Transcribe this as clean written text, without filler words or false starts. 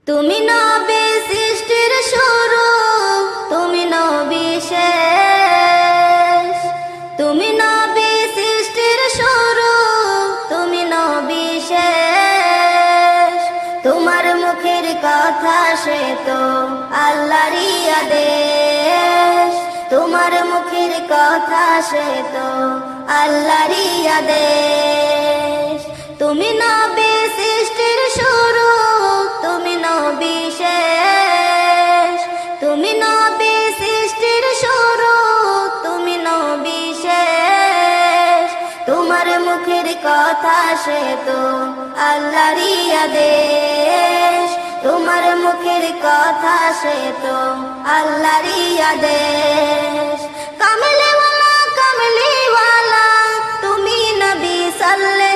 তুমি নবী সৃষ্টির শুরু, তুমি নবী শেষ। তুমি নবী সৃষ্টির শুরু, তুমি নবী শেষ। তোমার মুখের কথা সে তো আল্লাহরই আদেশ। তোমার মুখের কথা সে তো আল্লাহরই আদেশ। তুমি নবী সৃষ্টির শুরু, তুমি নবী শেষ। তুমি নবী সৃষ্টির শুরু, তুমি নবী শেষ। তোমার মুখের কথা সে তো আল্লাহরই আদেশ। তোমার মুখের কথা সে তো আল্লাহরই আদেশ। কামলিওয়ালা কামলিওয়ালা তুমি নবী সাল্লে